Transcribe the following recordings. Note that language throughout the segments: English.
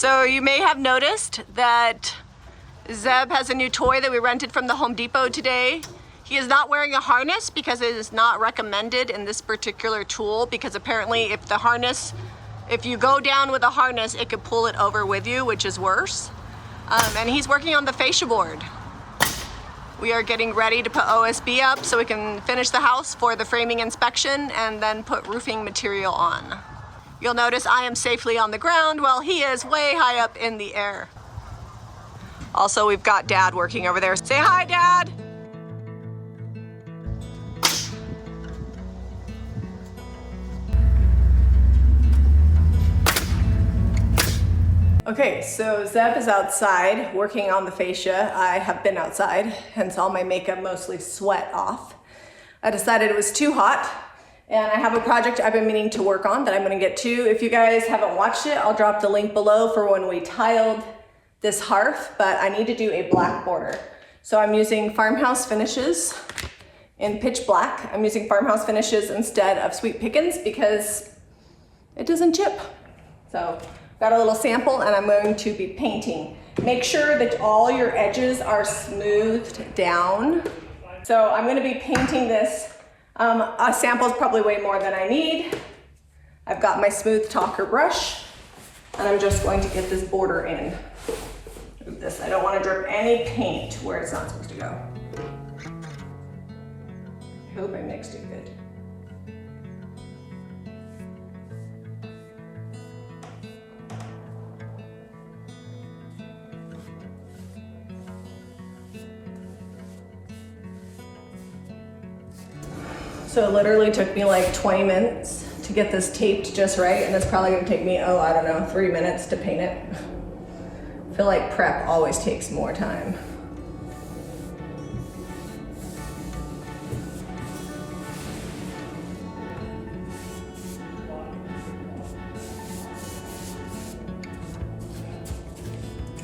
So you may have noticed that Zeb has a new toy that we rented from the Home Depot today. He is not wearing a harness because it is not recommended in this particular tool, because apparently if you go down with a harness, it could pull it over with you, which is worse. And he's working on the fascia board. We are getting ready to put OSB up so we can finish the house for the framing inspection and then put roofing material on. You'll notice I am safely on the ground while he is way high up in the air. Also, we've got Dad working over there. Say hi, Dad. Okay, so Zeb is outside working on the fascia. I have been outside, hence all my makeup mostly sweat off. I decided it was too hot, and I have a project I've been meaning to work on that I'm gonna get to. If you guys haven't watched it, I'll drop the link below for when we tiled this hearth, but I need to do a black border. So I'm using farmhouse finishes in pitch black. I'm using farmhouse finishes instead of Sweet Pickins because it doesn't chip. So got a little sample and I'm going to be painting. Make sure that all your edges are smoothed down. So I'm gonna be painting this. A sample is probably way more than I need. I've got my smooth talker brush and I'm just going to get this border in. Move this, I don't want to drip any paint where it's not supposed to go. I hope I mixed it good. So it literally took me like 20 minutes to get this taped just right, and it's probably gonna take me, oh, I don't know, 3 minutes to paint it. I feel like prep always takes more time.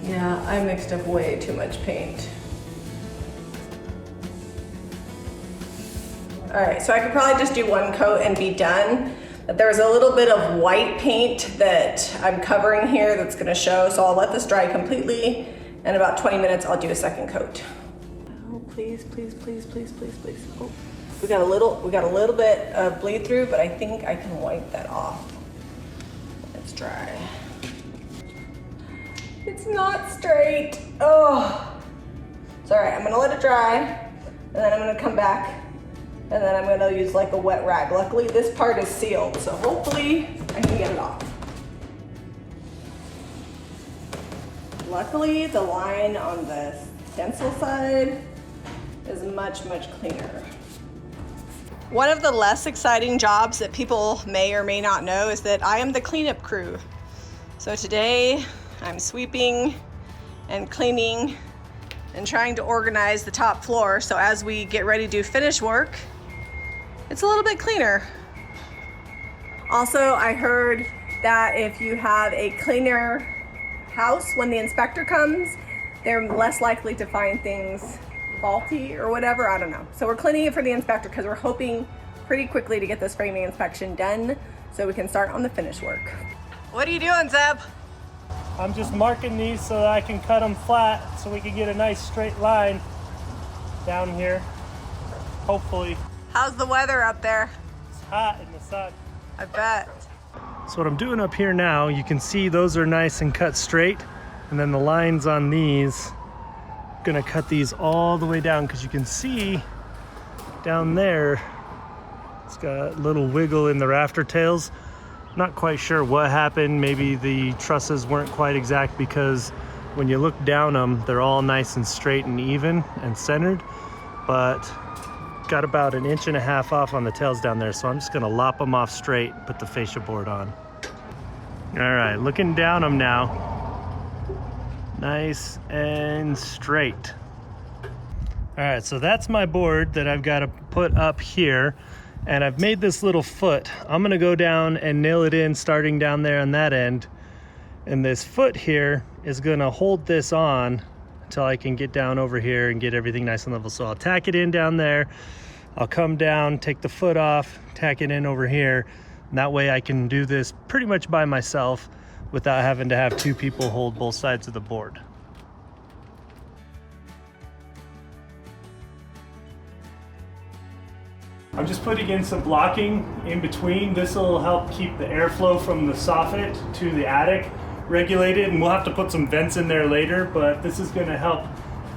Yeah, I mixed up way too much paint. All right, so I could probably just do one coat and be done, but there's a little bit of white paint that I'm covering here that's gonna show, so I'll let this dry completely. In about 20 minutes, I'll do a second coat. Oh, please, please, please, please, please, please. Oh, we got a little bit of bleed through, but I think I can wipe that off. It's dry. It's not straight. Oh, it's all right. I'm gonna let it dry, and then I'm gonna come back, and then I'm gonna use like a wet rag. Luckily, this part is sealed, so hopefully I can get it off. Luckily, the line on the stencil side is much, much cleaner. One of the less exciting jobs that people may or may not know is that I am the cleanup crew. So today, I'm sweeping and cleaning and trying to organize the top floor, so as we get ready to do finish work, it's a little bit cleaner. Also, I heard that if you have a cleaner house when the inspector comes, they're less likely to find things faulty or whatever, I don't know. So we're cleaning it for the inspector because we're hoping pretty quickly to get this framing inspection done so we can start on the finish work. What are you doing, Zeb? I'm just marking these so that I can cut them flat so we can get a nice straight line down here, hopefully. How's the weather up there? It's hot in the sun. I bet. So what I'm doing up here now, you can see those are nice and cut straight, and then the lines on these, I'm gonna cut these all the way down because you can see down there, it's got a little wiggle in the rafter tails. Not quite sure what happened. Maybe the trusses weren't quite exact because when you look down them, they're all nice and straight and even and centered, but got about 1.5 inches off on the tails down there. So I'm just gonna lop them off straight, put the fascia board on. All right, looking down them now. Nice and straight. All right, so that's my board that I've got to put up here. And I've made this little foot. I'm gonna go down and nail it in starting down there on that end. And this foot here is gonna hold this on until I can get down over here and get everything nice and level. So I'll tack it in down there. I'll come down, take the foot off, tack it in over here. And that way I can do this pretty much by myself without having to have two people hold both sides of the board. I'm just putting in some blocking in between. This will help keep the airflow from the soffit to the attic regulated, and we'll have to put some vents in there later, but this is gonna help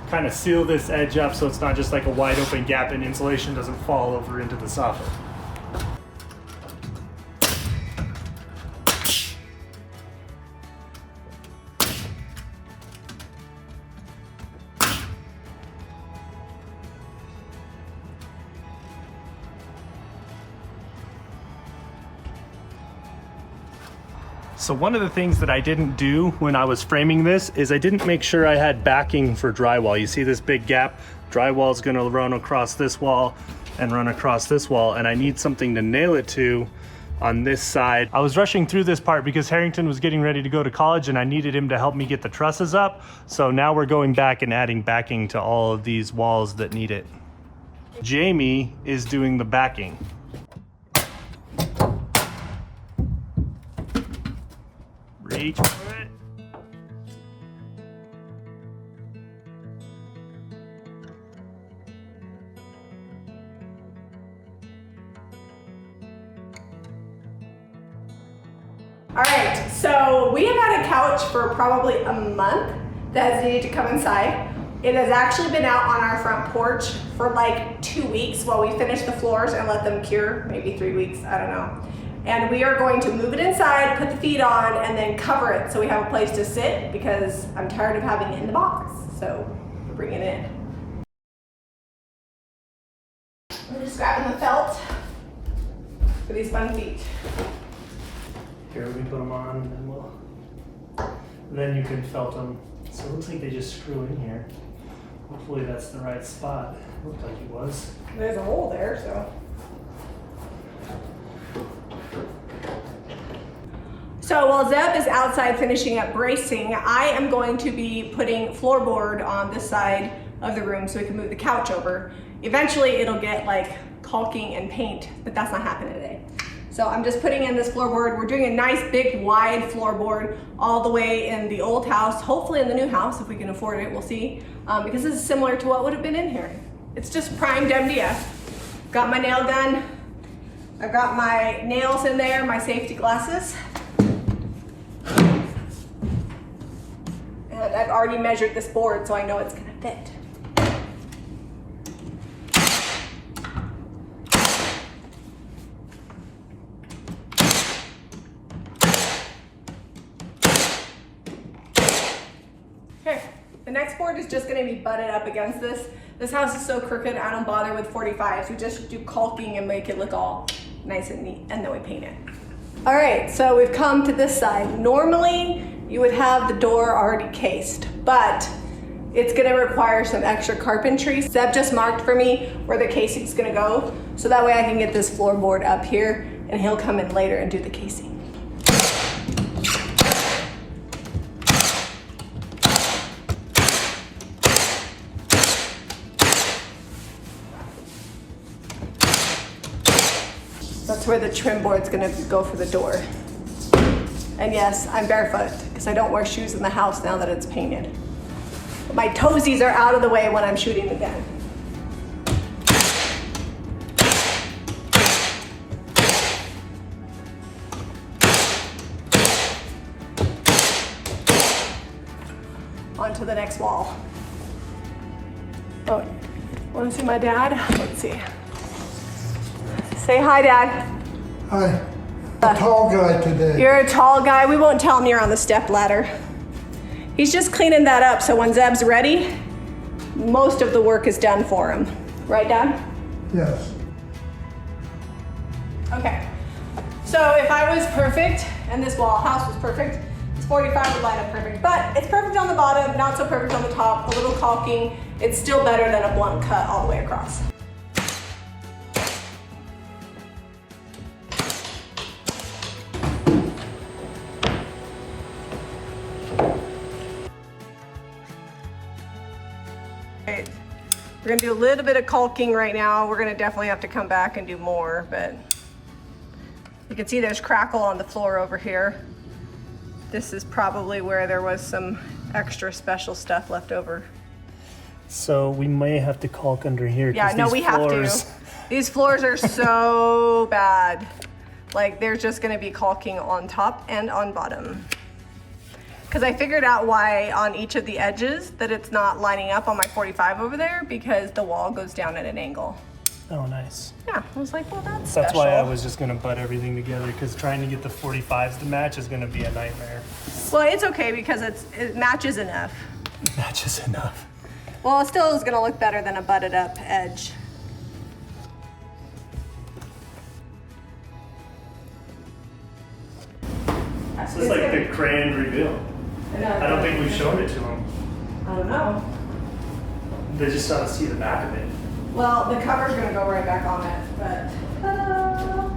kind of seal this edge up so it's not just like a wide open gap and insulation doesn't fall over into the soffit. So one of the things that I didn't do when I was framing this is I didn't make sure I had backing for drywall. You see this big gap? Drywall is gonna run across this wall and run across this wall, and I need something to nail it to on this side. I was rushing through this part because Harrington was getting ready to go to college and I needed him to help me get the trusses up. So now we're going back and adding backing to all of these walls that need it. Jami is doing the backing. Reach for it. All right, so we have had a couch for probably a month that has needed to come inside. It has actually been out on our front porch for like 2 weeks while we finish the floors and let them cure, maybe 3 weeks, I don't know. And we are going to move it inside, put the feet on, and then cover it so we have a place to sit because I'm tired of having it in the box. So we're bringing it in. We're just grabbing the felt for these fun feet. Here, we put them on and then you can felt them. So it looks like they just screw in here. Hopefully that's the right spot. It looked like it was. There's a hole there, so. So while Zeb is outside finishing up bracing, I am going to be putting floorboard on this side of the room so we can move the couch over. Eventually it'll get like caulking and paint, but that's not happening today. So I'm just putting in this floorboard. We're doing a nice big wide floorboard all the way in the old house, hopefully in the new house if we can afford it, we'll see. Because this is similar to what would have been in here. It's just primed MDF. Got my nail gun. I've got my nails in there, my safety glasses. And I've already measured this board so I know it's gonna fit. Okay, the next board is just gonna be butted up against this. This house is so crooked, I don't bother with 45s. We just do caulking and make it look all nice and neat, and then we paint it. All right, so we've come to this side. Normally, you would have the door already cased, but it's gonna require some extra carpentry. Zeb just marked for me where the casing's gonna go, so that way I can get this floorboard up here, and he'll come in later and do the casing. That's where the trim board's gonna go for the door. And yes, I'm barefoot because I don't wear shoes in the house now that it's painted. But my toesies are out of the way when I'm shooting the gun. On to the next wall. Oh, wanna see my dad? Let's see. Say hi, Dad. Hi. A tall guy today. You're a tall guy. We won't tell him you're on the step ladder. He's just cleaning that up so when Zeb's ready, most of the work is done for him. Right, Dad? Yes. Okay. So if I was perfect and this house was perfect, this 45 would line up perfect. But it's perfect on the bottom, not so perfect on the top, a little caulking. It's still better than a blunt cut all the way across. We're gonna do a little bit of caulking right now. We're gonna definitely have to come back and do more, but you can see there's crackle on the floor over here. this is probably where there was some extra special stuff left over. So we may have to caulk under here. Yeah, no, we have to. These floors are so bad. Like, there's just gonna be caulking on top and on bottom. Because I figured out why on each of the edges that it's not lining up on my 45 over there, because the wall goes down at an angle. Oh, nice. Yeah, I was like, well, that's That's special. why I was just gonna butt everything together, because trying to get the 45s to match is gonna be a nightmare. Well, it's okay because it matches enough. Matches enough. Well, it still is gonna look better than a butted up edge. This is like the grand reveal. I don't think we've shown it to them. I don't know. They just want to see the back of it. Well, the cover's gonna go right back on it, but ta-da!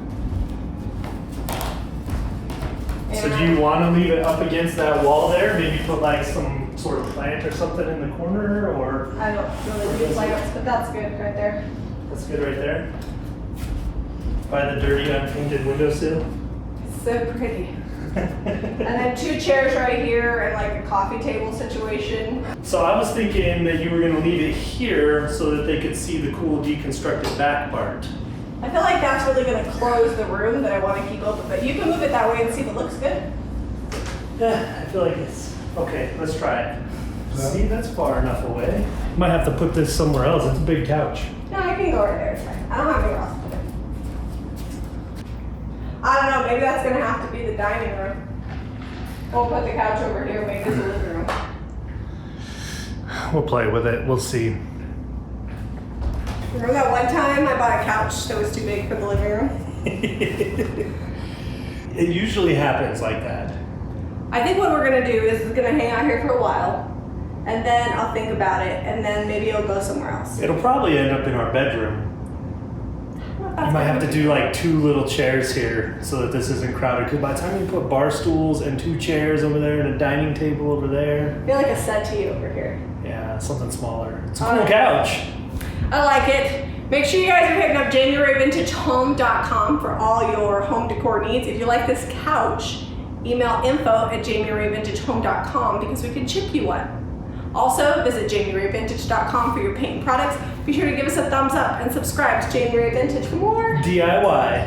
So do you want to leave it up against that wall there? Maybe put like some sort of plant or something in the corner, or? I don't really use lights, but that's good right there. That's good right there. By the dirty unpainted windowsill. So pretty. And then 2 chairs right here and like a coffee table situation. So I was thinking that you were going to leave it here so that they could see the cool deconstructed back part. I feel like that's really gonna close the room that I want to keep open, but you can move it that way and see if it looks good. Yeah, I feel like it's okay. Let's try it. See, that's far enough away. Might have to put this somewhere else. It's a big couch. No, I can go right there. It's fine. I don't have anywhere else to put it. I don't know. Maybe that's gonna have to be the dining room. We'll put the couch over here. Make this a living room. We'll play with it. We'll see. Remember that one time I bought a couch that was too big for the living room? It usually happens like that. I think what we're gonna do is it's gonna hang out here for a while, and then I'll think about it, and then maybe it'll go somewhere else. It'll probably end up in our bedroom. You might have to do like 2 little chairs here so that this isn't crowded. Because by the time you put bar stools and 2 chairs over there and a dining table over there. I feel like a settee over here. Yeah, something smaller. It's a cool couch. I like it. Make sure you guys are hitting up JamiRayVintageHome.com for all your home decor needs. If you like this couch, email info@JamiRayVintageHome.com because we can ship you one. Also, visit JamiRayVintage.com for your paint products. Be sure to give us a thumbs up and subscribe to Jami Ray Vintage for more DIY.